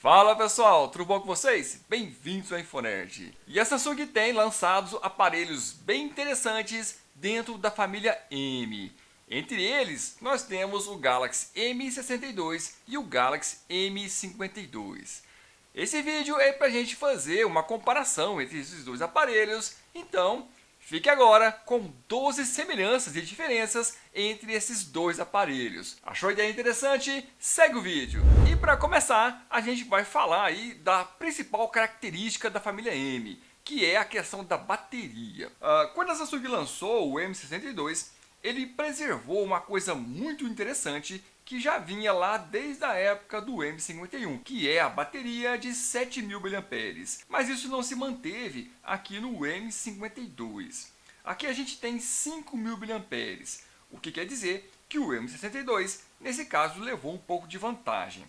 Fala pessoal, tudo bom com vocês? Bem-vindos ao InfoNerd. E a Samsung tem lançado aparelhos bem interessantes dentro da família M. Entre eles, nós temos o Galaxy M62 e o Galaxy M52. Esse vídeo é para a gente fazer uma comparação entre esses dois aparelhos, então fique agora com 12 semelhanças e diferenças entre esses dois aparelhos. Achou a ideia interessante? Segue o vídeo. E para começar, a gente vai falar aí da principal característica da família M, que é a questão da bateria. Quando a Samsung lançou o M62, ele preservou uma coisa muito interessante que já vinha lá desde a época do M51, que é a bateria de 7.000 mAh. Mas isso não se manteve aqui no M52. Aqui a gente tem 5.000 mAh, o que quer dizer que o M62, nesse caso, levou um pouco de vantagem.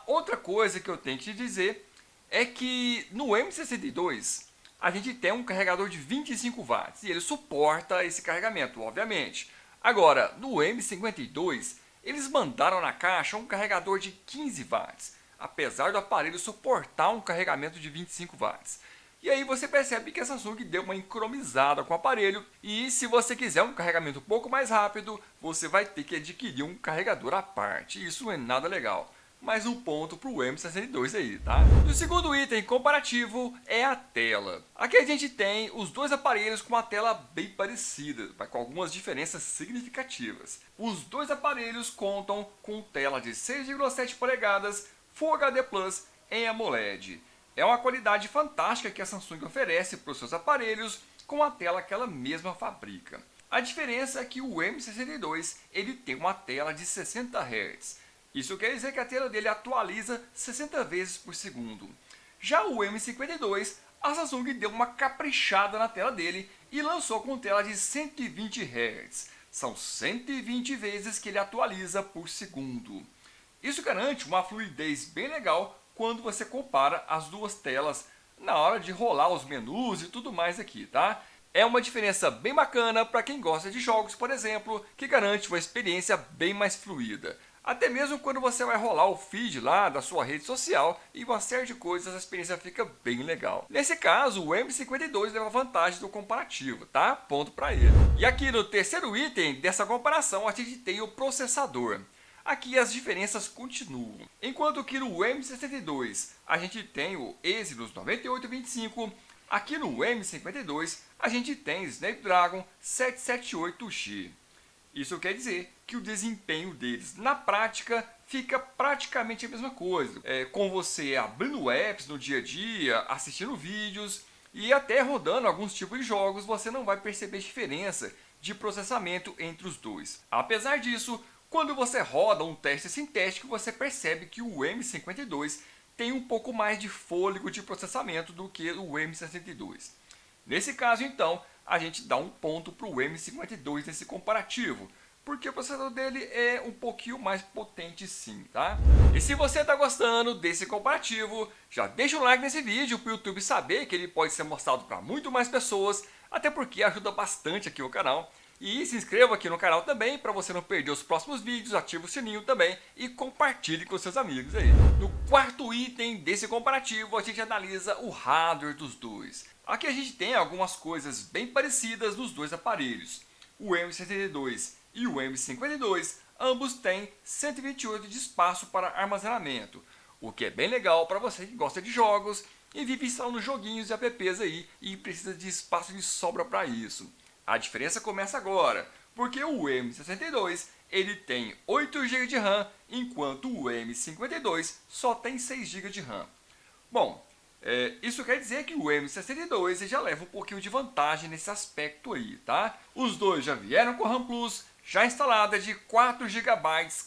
Outra coisa que eu tenho que te dizer é que no M62 a gente tem um carregador de 25 watts e ele suporta esse carregamento, obviamente. Agora, no M52, eles mandaram na caixa um carregador de 15 watts, apesar do aparelho suportar um carregamento de 25 watts. E aí você percebe que a Samsung deu uma economizada com o aparelho e se você quiser um carregamento um pouco mais rápido, você vai ter que adquirir um carregador à parte. Isso não é nada legal. Mais um ponto para o M62 aí, tá? E o segundo item comparativo é a tela. Aqui a gente tem os dois aparelhos com uma tela bem parecida, mas com algumas diferenças significativas. Os dois aparelhos contam com tela de 6,7 polegadas Full HD Plus em AMOLED. É uma qualidade fantástica que a Samsung oferece para os seus aparelhos com a tela que ela mesma fabrica. A diferença é que o M62 ele tem uma tela de 60 Hz. Isso quer dizer que a tela dele atualiza 60 vezes por segundo. Já o M52, a Samsung deu uma caprichada na tela dele e lançou com tela de 120 Hz. São 120 vezes que ele atualiza por segundo. Isso garante uma fluidez bem legal quando você compara as duas telas na hora de rolar os menus e tudo mais aqui, tá? É uma diferença bem bacana para quem gosta de jogos, por exemplo, que garante uma experiência bem mais fluida. Até mesmo quando você vai rolar o feed lá da sua rede social e uma série de coisas, a experiência fica bem legal. Nesse caso, o M52 leva vantagem do comparativo, tá? Ponto para ele. E aqui no terceiro item dessa comparação, a gente tem o processador. Aqui as diferenças continuam. Enquanto que no M62 a gente tem o Exynos 9825, aqui no M52 a gente tem Snapdragon 778G. Isso quer dizer que o desempenho deles na prática fica praticamente a mesma coisa. Com você abrindo apps no dia a dia, assistindo vídeos e até rodando alguns tipos de jogos, você não vai perceber diferença de processamento entre os dois. Apesar disso, quando você roda um teste sintético, você percebe que o M52 tem um pouco mais de fôlego de processamento do que o M62. Nesse caso, então, a gente dá um ponto para o M52 nesse comparativo, porque o processador dele é um pouquinho mais potente sim, tá? E se você está gostando desse comparativo, já deixa um like nesse vídeo para o YouTube saber que ele pode ser mostrado para muito mais pessoas, até porque ajuda bastante aqui o canal. E se inscreva aqui no canal também para você não perder os próximos vídeos, ative o sininho também e compartilhe com seus amigos aí. No quarto item desse comparativo, a gente analisa o hardware dos dois. Aqui a gente tem algumas coisas bem parecidas nos dois aparelhos. O M62 e o M52, ambos têm 128 de espaço para armazenamento, o que é bem legal para você que gosta de jogos e vive instalando joguinhos e apps aí e precisa de espaço de sobra para isso. A diferença começa agora, porque o M62 ele tem 8 GB de RAM, enquanto o M52 só tem 6 GB de RAM. Bom, isso quer dizer que o M62 já leva um pouquinho de vantagem nesse aspecto aí, tá? Os dois já vieram com RAM Plus, já instalada de 4 GB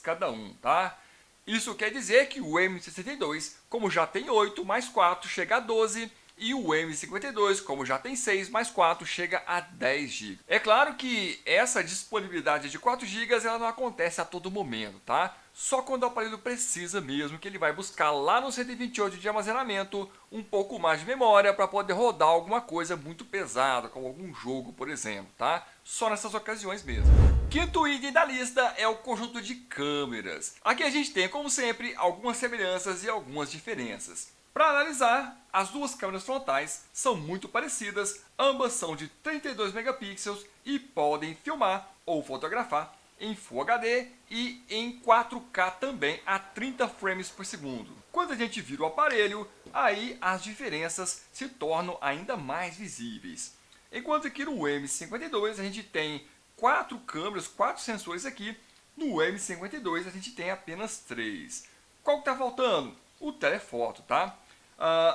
cada um, tá? Isso quer dizer que o M62, como já tem 8 mais 4 chega a 12, e o M52, como já tem 6 mais 4, chega a 10 GB. É claro que essa disponibilidade de 4 GB ela não acontece a todo momento, tá? Só quando o aparelho precisa mesmo, que ele vai buscar lá no 128 de armazenamento um pouco mais de memória para poder rodar alguma coisa muito pesada, como algum jogo, por exemplo, tá? Só nessas ocasiões mesmo. quinto item da lista é o conjunto de câmeras. Aqui a gente tem, como sempre, algumas semelhanças e algumas diferenças. Para analisar, as duas câmeras frontais são muito parecidas, ambas são de 32 megapixels e podem filmar ou fotografar em Full HD e em 4K também a 30 frames por segundo. Quando a gente vira o aparelho, aí as diferenças se tornam ainda mais visíveis. Enquanto que no M52 a gente tem 4 câmeras, 4 sensores aqui, no M52 a gente tem apenas 3. Qual que está faltando? O telefoto, tá?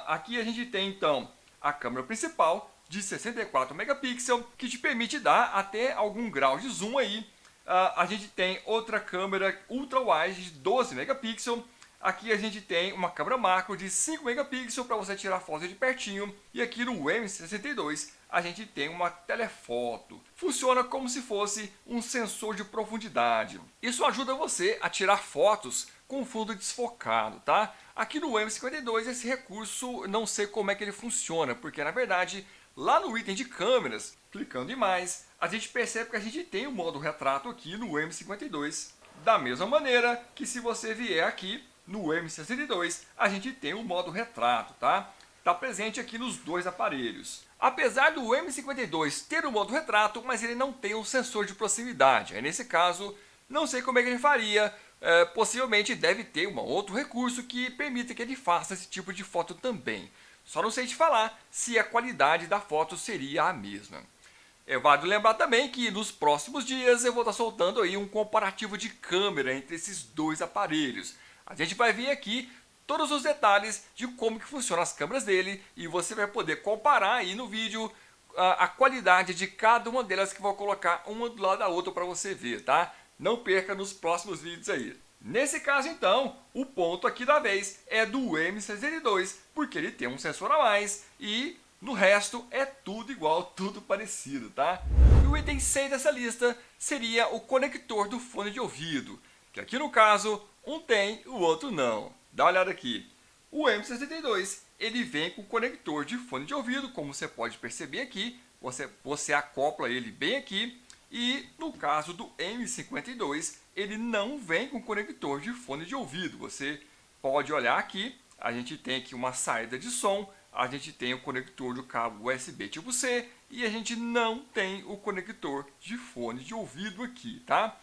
Aqui a gente tem então a câmera principal de 64 megapixels, que te permite dar até algum grau de zoom aí. A gente tem outra câmera ultra-wide de 12 megapixels. Aqui a gente tem uma câmera macro de 5 megapixels para você tirar foto de pertinho. E aqui no M62 a gente tem uma telefoto. Funciona como se fosse um sensor de profundidade. Isso ajuda você a tirar fotos com fundo desfocado, tá? Aqui no M52 esse recurso não sei como é que ele funciona, porque na verdade lá no item de câmeras, clicando em mais, a gente percebe que a gente tem o modo retrato aqui no M52. Da mesma maneira que se você vier aqui no M62, a gente tem o modo retrato, tá? Está presente aqui nos dois aparelhos. Apesar do M52 ter o modo retrato, mas ele não tem um sensor de proximidade. Aí nesse caso, não sei como é que ele faria. Possivelmente deve ter um outro recurso que permita que ele faça esse tipo de foto também. Só não sei te falar se a qualidade da foto seria a mesma. É válido lembrar também que nos próximos dias eu vou estar soltando aí um comparativo de câmera entre esses dois aparelhos. A gente vai ver aqui todos os detalhes de como que funcionam as câmeras dele e você vai poder comparar aí no vídeo a qualidade de cada uma delas, que vou colocar uma do lado da outra para você ver, tá? Não perca nos próximos vídeos aí. Nesse caso então, o ponto aqui da vez é do M62, porque ele tem um sensor a mais e no resto é tudo igual, tudo parecido, tá? E o item 6 dessa lista seria o conector do fone de ouvido, que aqui no caso um tem, o outro não. Dá uma olhada aqui. O M62 ele vem com conector de fone de ouvido, como você pode perceber aqui. Você acopla ele bem aqui. E no caso do M52, ele não vem com conector de fone de ouvido. Você pode olhar aqui, a gente tem aqui uma saída de som, a gente tem o conector do cabo USB tipo C e a gente não tem o conector de fone de ouvido aqui, tá?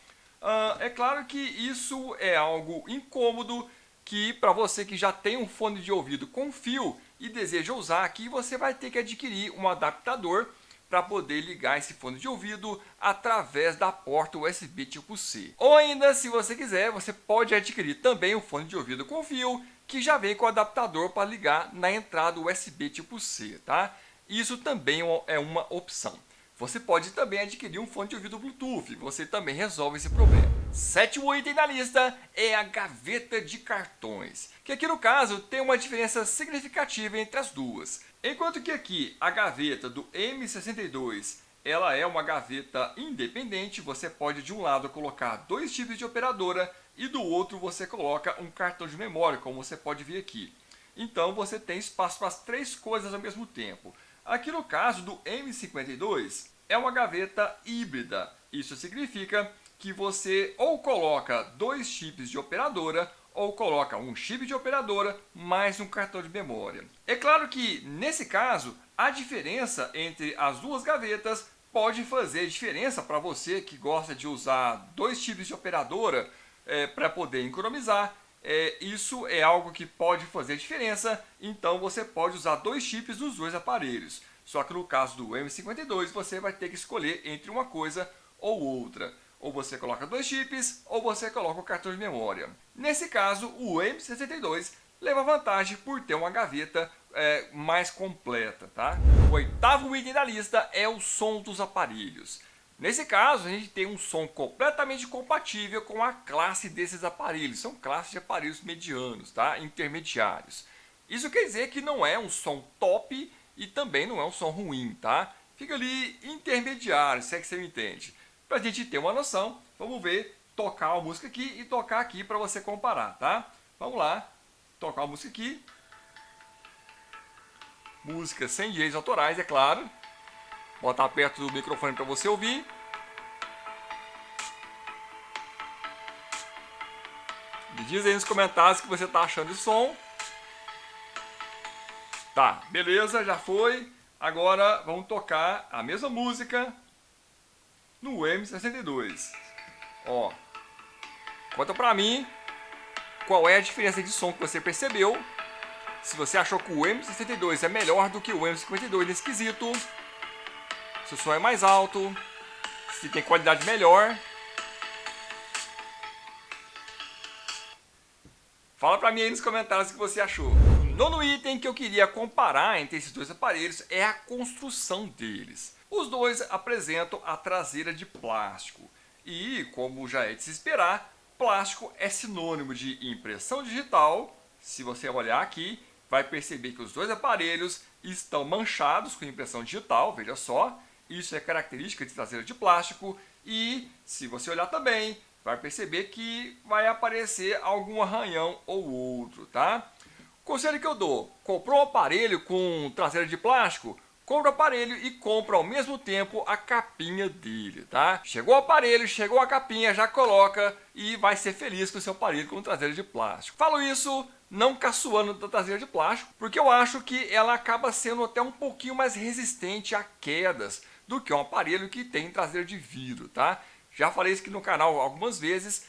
É claro que isso é algo incômodo, que para você que já tem um fone de ouvido com fio e deseja usar aqui, você vai ter que adquirir um adaptador para poder ligar esse fone de ouvido através da porta USB tipo C. Ou ainda, se você quiser, você pode adquirir também um fone de ouvido com fio, que já vem com adaptador para ligar na entrada USB tipo C, tá? Isso também é uma opção. Você pode também adquirir um fone de ouvido Bluetooth, você também resolve esse problema. Sétimo item da lista é a gaveta de cartões, que aqui no caso tem uma diferença significativa entre as duas. Enquanto que aqui a gaveta do M62 ela é uma gaveta independente, você pode de um lado colocar dois chips de operadora e do outro você coloca um cartão de memória, como você pode ver aqui. Então você tem espaço para as três coisas ao mesmo tempo. Aqui no caso do M52 é uma gaveta híbrida. Isso significa que você ou coloca dois chips de operadora ou coloca um chip de operadora mais um cartão de memória. É claro que nesse caso a diferença entre as duas gavetas pode fazer diferença para você que gosta de usar dois chips de operadora para poder economizar. Isso é algo que pode fazer diferença, então você pode usar dois chips nos dois aparelhos. Só que no caso do M52 você vai ter que escolher entre uma coisa ou outra. Ou você coloca dois chips, ou você coloca o cartão de memória. Nesse caso, o M62 leva vantagem por ter uma gaveta mais completa, tá? O oitavo item da lista é o som dos aparelhos. Nesse caso, a gente tem um som completamente compatível com a classe desses aparelhos. São classes de aparelhos medianos, tá? Intermediários. Isso quer dizer que não é um som top e também não é um som ruim, tá? Fica ali intermediário, se é que você me entende. Pra gente ter uma noção, vamos ver, tocar a música aqui e tocar aqui para você comparar, tá? Vamos lá, tocar a música aqui. Música sem direitos autorais, é claro. Botar perto do microfone para você ouvir. Diz aí nos comentários o que você tá achando do som. Tá, beleza, já foi. Agora vamos tocar a mesma música no M62. Ó, conta pra mim qual é a diferença de som que você percebeu. Se você achou que o M62 é melhor do que o M52 nesse quesito. Se o som é mais alto. Se tem qualidade melhor. Fala pra mim aí nos comentários o que você achou. O nono item que eu queria comparar entre esses dois aparelhos é a construção deles. Os dois apresentam a traseira de plástico. E, como já é de se esperar, plástico é sinônimo de impressão digital. Se você olhar aqui, vai perceber que os dois aparelhos estão manchados com impressão digital, veja só. Isso é característica de traseira de plástico. E, se você olhar também, vai perceber que vai aparecer algum arranhão ou outro, tá? Conselho que eu dou: comprou um aparelho com traseira de plástico? Compra o aparelho e compra ao mesmo tempo a capinha dele, tá? Chegou o aparelho, chegou a capinha, já coloca e vai ser feliz com o seu aparelho com traseira de plástico. Falo isso não caçoando da traseira de plástico, porque eu acho que ela acaba sendo até um pouquinho mais resistente a quedas do que um aparelho que tem traseira de vidro, tá? Já falei isso aqui no canal algumas vezes,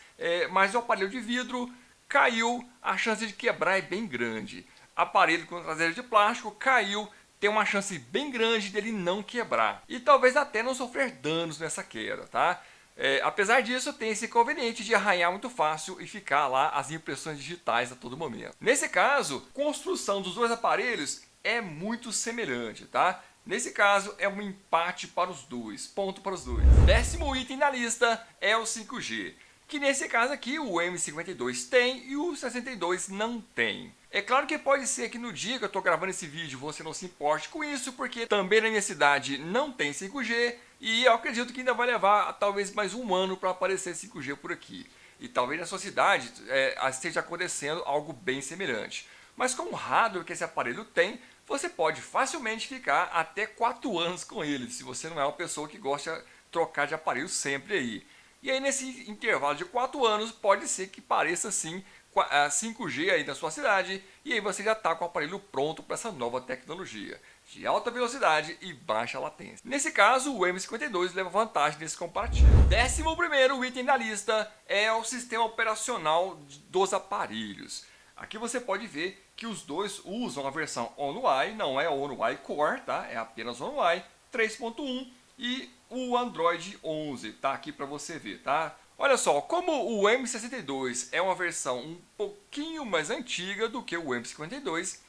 mas o aparelho de vidro caiu, a chance de quebrar é bem grande. Aparelho com traseira de plástico caiu, tem uma chance bem grande dele não quebrar. E talvez até não sofrer danos nessa queda, tá? Apesar disso, tem esse inconveniente de arranhar muito fácil e ficar lá as impressões digitais a todo momento. Nesse caso, a construção dos dois aparelhos é muito semelhante, tá? Nesse caso, é um empate para os dois, ponto para os dois. 10º item na lista é o 5G, que nesse caso aqui o M52 tem e o 62 não tem. É claro que pode ser que no dia que eu estou gravando esse vídeo você não se importe com isso, porque também na minha cidade não tem 5G e eu acredito que ainda vai levar talvez mais um ano para aparecer 5G por aqui. E talvez na sua cidade esteja acontecendo algo bem semelhante. Mas com o hardware que esse aparelho tem, você pode facilmente ficar até 4 anos com ele, se você não é uma pessoa que gosta de trocar de aparelho sempre aí. E aí nesse intervalo de 4 anos pode ser que pareça sim 5G aí na sua cidade, e aí você já está com o aparelho pronto para essa nova tecnologia de alta velocidade e baixa latência. Nesse caso, o M52 leva vantagem nesse comparativo. 11º item da lista é o sistema operacional dos aparelhos. Aqui você pode ver que os dois usam a versão On UI, não é On UI Core, tá? É apenas On UI 3.1 e o Android 11, tá aqui para você ver, tá? Olha só, como o M62 é uma versão um pouquinho mais antiga do que o M52,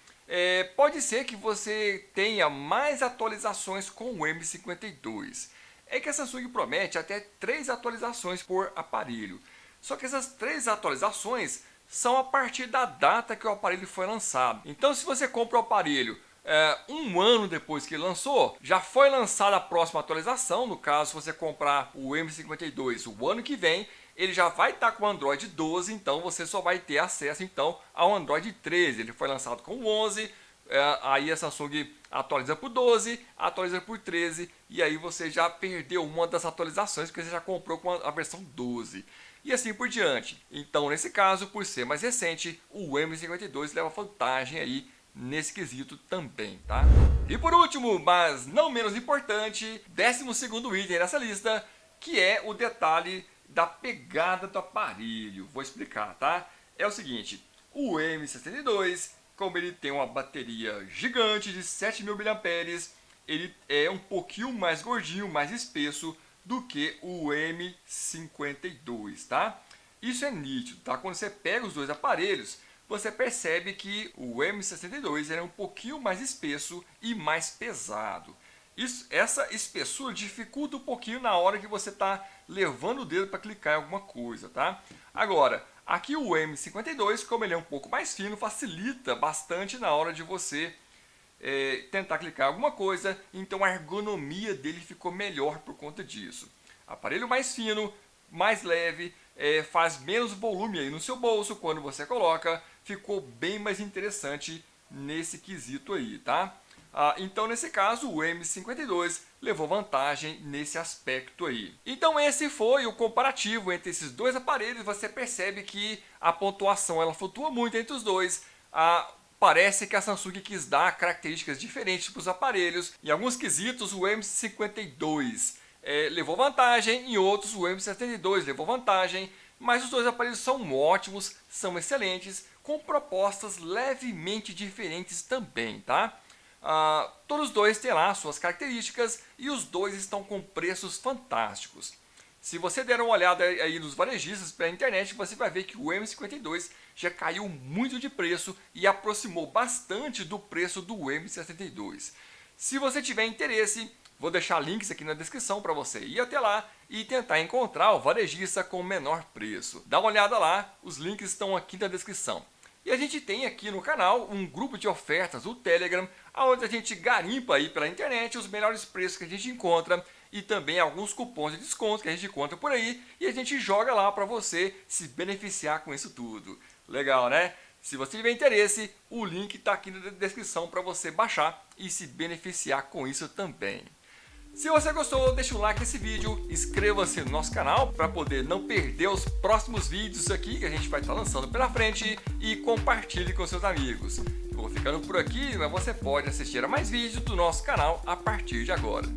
pode ser que você tenha mais atualizações com o M52. É que a Samsung promete até 3 atualizações por aparelho. Só que essas 3 atualizações são a partir da data que o aparelho foi lançado. Então se você compra o aparelho um ano depois que lançou, já foi lançada a próxima atualização. No caso, se você comprar o M52 o ano que vem, ele já vai estar com o Android 12, então você só vai ter acesso então ao Android 13. Ele foi lançado com o 11, aí a Samsung atualiza por 12, atualiza por 13, e aí você já perdeu uma das atualizações porque você já comprou com a versão 12. E assim por diante. Então, nesse caso, por ser mais recente, o M52 leva vantagem aí nesse quesito também, tá? E por último, mas não menos importante, 12º item nessa lista, que é o detalhe da pegada do aparelho. Vou explicar, tá? É o seguinte, o M62, como ele tem uma bateria gigante de 7.000 mAh, ele é um pouquinho mais gordinho, mais espesso do que o M52, tá? Isso é nítido, tá? Quando você pega os dois aparelhos, você percebe que o M62 é um pouquinho mais espesso e mais pesado. Essa espessura dificulta um pouquinho na hora que você está levando o dedo para clicar em alguma coisa, tá? Agora, aqui o M52, como ele é um pouco mais fino, facilita bastante na hora de você tentar clicar em alguma coisa, então a ergonomia dele ficou melhor por conta disso. Aparelho mais fino, mais leve, faz menos volume aí no seu bolso quando você coloca, ficou bem mais interessante nesse quesito aí, tá? Então, nesse caso, o M52 levou vantagem nesse aspecto aí. Então, esse foi o comparativo entre esses dois aparelhos. Você percebe que a pontuação ela flutua muito entre os dois. Parece que a Samsung quis dar características diferentes para os aparelhos. Em alguns quesitos, o M52 levou vantagem, em outros, o M72 levou vantagem. Mas os dois aparelhos são ótimos, são excelentes, com propostas levemente diferentes também, tá? Todos os dois têm lá suas características e os dois estão com preços fantásticos. Se você der uma olhada aí nos varejistas pela internet, você vai ver que o M52 já caiu muito de preço e aproximou bastante do preço do M62. Se você tiver interesse, vou deixar links aqui na descrição para você ir até lá e tentar encontrar o varejista com o menor preço. Dá uma olhada lá, os links estão aqui na descrição. E a gente tem aqui no canal um grupo de ofertas, o Telegram, onde a gente garimpa aí pela internet os melhores preços que a gente encontra e também alguns cupons de desconto que a gente encontra por aí e a gente joga lá para você se beneficiar com isso tudo. Legal, né? Se você tiver interesse, o link está aqui na descrição para você baixar e se beneficiar com isso também. Se você gostou, deixa um like nesse vídeo, inscreva-se no nosso canal para poder não perder os próximos vídeos aqui que a gente vai estar lançando pela frente e compartilhe com seus amigos. Eu vou ficando por aqui, mas você pode assistir a mais vídeos do nosso canal a partir de agora.